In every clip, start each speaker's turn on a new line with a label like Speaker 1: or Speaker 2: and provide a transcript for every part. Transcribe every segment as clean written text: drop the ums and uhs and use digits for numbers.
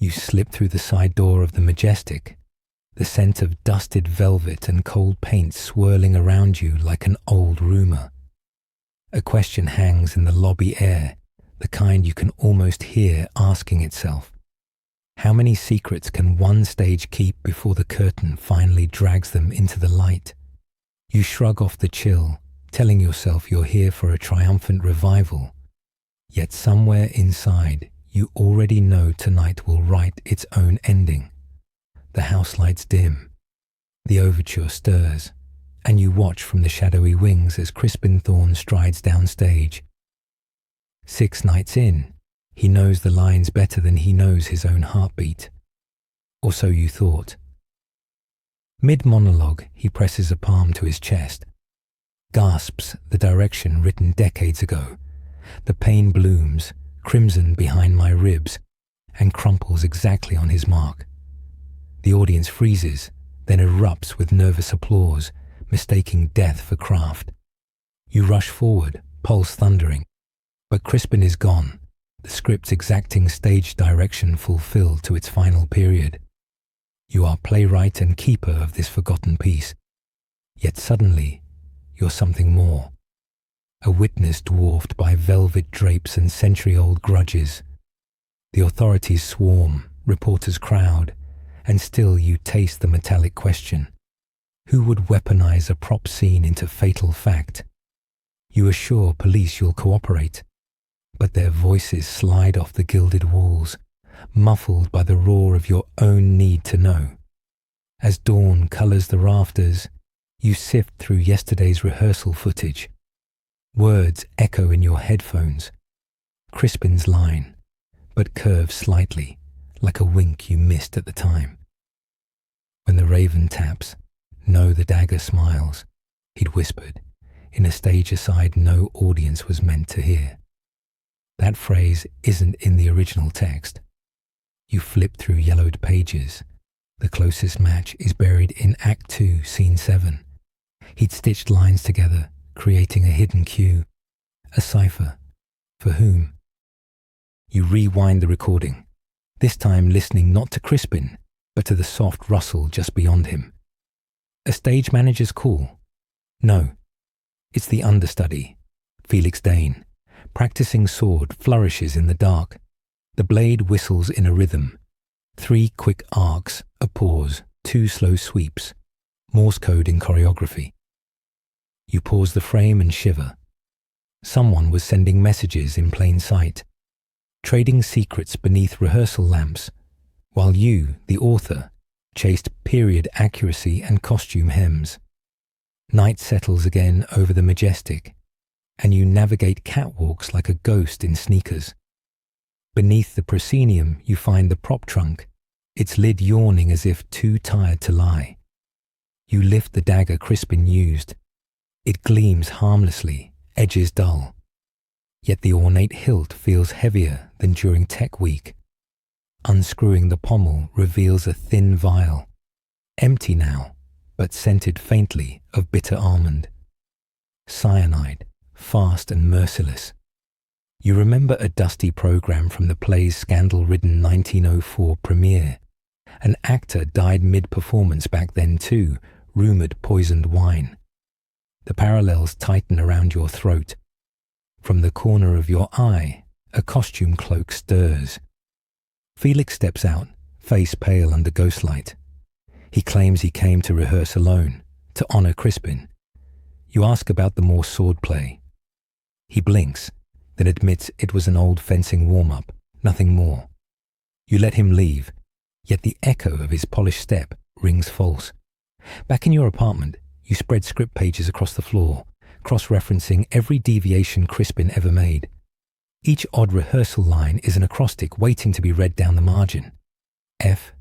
Speaker 1: You slip through the side door of the Majestic, the scent of dusted velvet and cold paint swirling around you like an old rumor. A question hangs in the lobby air, the kind you can almost hear asking itself. How many secrets can one stage keep before the curtain finally drags them into the light? You shrug off the chill, telling yourself you're here for a triumphant revival. Yet somewhere inside, you already know tonight will write its own ending. The house lights dim. The overture stirs, and you watch from the shadowy wings as Crispin Thorne strides downstage. 6 nights in, he knows the lines better than he knows his own heartbeat. Or so you thought. Mid-monologue, he presses a palm to his chest, gasps the direction written decades ago. The pain blooms, crimson behind my ribs, and crumples exactly on his mark. The audience freezes, then erupts with nervous applause, mistaking death for craft. You rush forward, pulse thundering. But Crispin is gone, the script's exacting stage direction fulfilled to its final period. You are playwright and keeper of this forgotten piece. Yet suddenly, you're something more. A witness dwarfed by velvet drapes and century-old grudges. The authorities swarm, reporters crowd, and still you taste the metallic question. Who would weaponize a prop scene into fatal fact? You assure police you'll cooperate, but their voices slide off the gilded walls, muffled by the roar of your own need to know. As dawn colors the rafters, you sift through yesterday's rehearsal footage. Words echo in your headphones. Crispin's line, but curves slightly, like a wink you missed at the time. When the raven taps, know the dagger smiles, he'd whispered, in a stage aside no audience was meant to hear. That phrase isn't in the original text. You flip through yellowed pages. The closest match is buried in Act 2, Scene 7. He'd stitched lines together, creating a hidden cue, a cipher. For whom? You rewind the recording, this time listening not to Crispin, but to the soft rustle just beyond him. A stage manager's call? No. It's the understudy, Felix Dane, practicing sword, flourishes in the dark. The blade whistles in a rhythm. 3 quick arcs, a pause, 2 slow sweeps. Morse code in choreography. You pause the frame and shiver. Someone was sending messages in plain sight, trading secrets beneath rehearsal lamps, while you, the author, chased period accuracy and costume hems. Night settles again over the Majestic, and you navigate catwalks like a ghost in sneakers. Beneath the proscenium you find the prop trunk, its lid yawning as if too tired to lie. You lift the dagger Crispin used. It gleams harmlessly, edges dull. Yet the ornate hilt feels heavier than during Tech Week. Unscrewing the pommel reveals a thin vial, empty now, but scented faintly of bitter almond. Cyanide, fast and merciless. You remember a dusty program from the play's scandal-ridden 1904 premiere. An actor died mid-performance back then too, rumoured poisoned wine. The parallels tighten around your throat. From the corner of your eye, a costume cloak stirs. Felix steps out, face pale under ghostlight. He claims he came to rehearse alone, to honour Crispin. You ask about the more swordplay. He blinks, then admits it was an old fencing warm-up, nothing more. You let him leave, yet the echo of his polished step rings false. Back in your apartment, you spread script pages across the floor, cross-referencing every deviation Crispin ever made. Each odd rehearsal line is an acrostic waiting to be read down the margin. F-A-T-H-E-R.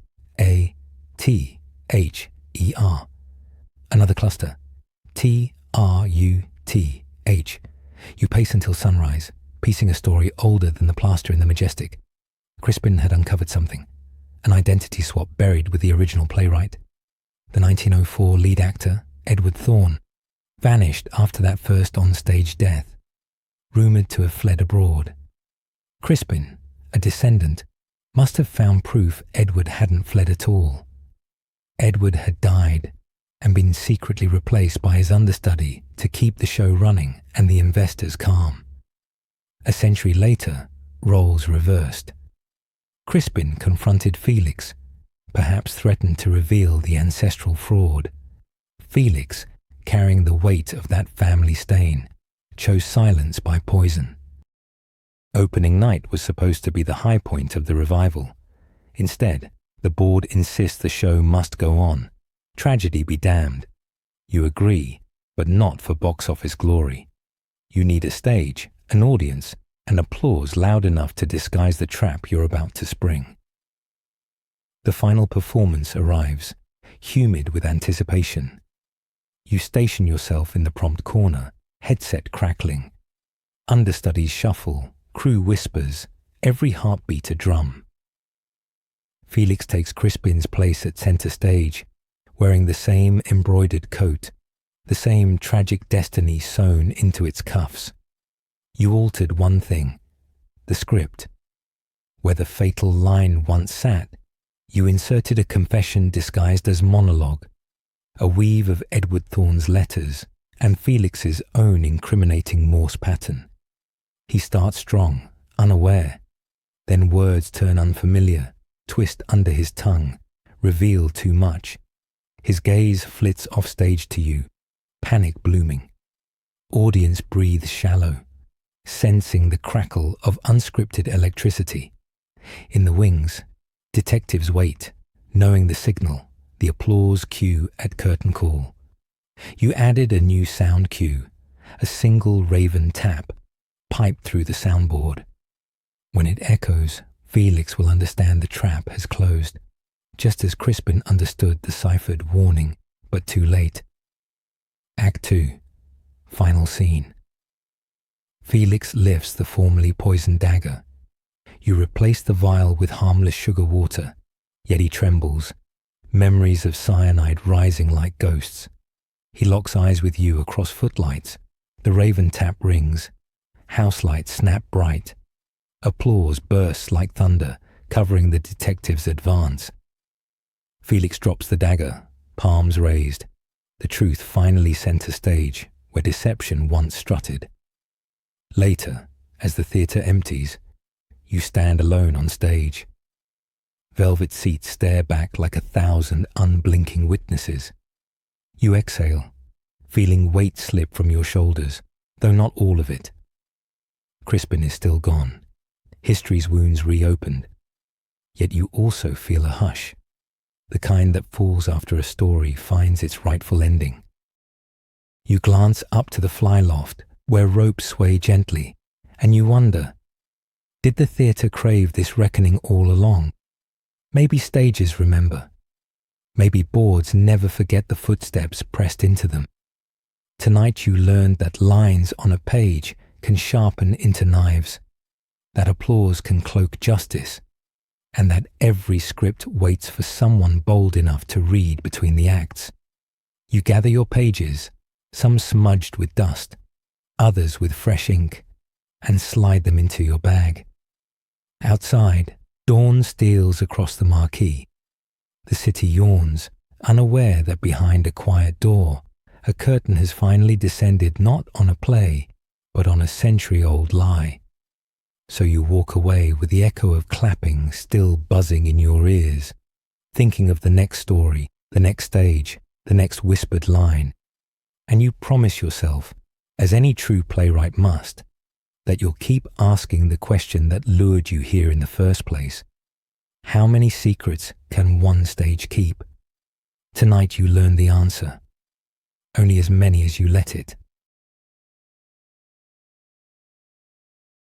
Speaker 1: Another cluster. T-R-U-T-H. You pace until sunrise, piecing a story older than the plaster in the Majestic. Crispin had uncovered something, an identity swap buried with the original playwright. The 1904 lead actor, Edward Thorne, vanished after that first on-stage death, rumoured to have fled abroad. Crispin, a descendant, must have found proof Edward hadn't fled at all. Edward had died and been secretly replaced by his understudy to keep the show running and the investors calm. A century later, roles reversed. Crispin confronted Felix, perhaps threatened to reveal the ancestral fraud. Felix, carrying the weight of that family stain, chose silence by poison. Opening night was supposed to be the high point of the revival. Instead, the board insists the show must go on. Tragedy be damned. You agree, but not for box office glory. You need a stage, an audience, and applause loud enough to disguise the trap you're about to spring. The final performance arrives, humid with anticipation. You station yourself in the prompt corner, headset crackling. Understudies shuffle, crew whispers, every heartbeat a drum. Felix takes Crispin's place at center stage, wearing the same embroidered coat, the same tragic destiny sewn into its cuffs. You altered one thing, the script. Where the fatal line once sat, you inserted a confession disguised as monologue, a weave of Edward Thorne's letters and Felix's own incriminating Morse pattern. He starts strong, unaware. Then words turn unfamiliar, twist under his tongue, reveal too much. His gaze flits offstage to you, panic blooming. Audience breathes shallow, sensing the crackle of unscripted electricity. In the wings, detectives wait, knowing the signal, the applause cue at curtain call. You added a new sound cue, a single raven tap, piped through the soundboard. When it echoes, Felix will understand the trap has closed, just as Crispin understood the ciphered warning, but too late. Act 2. Final scene. Felix lifts the formerly poisoned dagger. You replace the vial with harmless sugar water, yet he trembles, memories of cyanide rising like ghosts. He locks eyes with you across footlights. The raven tap rings. House lights snap bright. Applause bursts like thunder, covering the detective's advance. Felix drops the dagger, palms raised. The truth finally center stage, where deception once strutted. Later, as the theatre empties, you stand alone on stage. Velvet seats stare back like 1,000 unblinking witnesses. You exhale, feeling weight slip from your shoulders, though not all of it. Crispin is still gone, history's wounds reopened. Yet you also feel a hush, the kind that falls after a story finds its rightful ending. You glance up to the fly loft, where ropes sway gently, and you wonder, did the theatre crave this reckoning all along? Maybe stages remember. Maybe boards never forget the footsteps pressed into them. Tonight you learned that lines on a page can sharpen into knives, that applause can cloak justice, and that every script waits for someone bold enough to read between the acts. You gather your pages, some smudged with dust, others with fresh ink, and slide them into your bag. Outside, dawn steals across the marquee. The city yawns, unaware that behind a quiet door, a curtain has finally descended not on a play, but on a century-old lie. So you walk away with the echo of clapping still buzzing in your ears, thinking of the next story, the next stage, the next whispered line. And you promise yourself, as any true playwright must, that you'll keep asking the question that lured you here in the first place. How many secrets can one stage keep? Tonight you learn the answer. Only as many as you let it.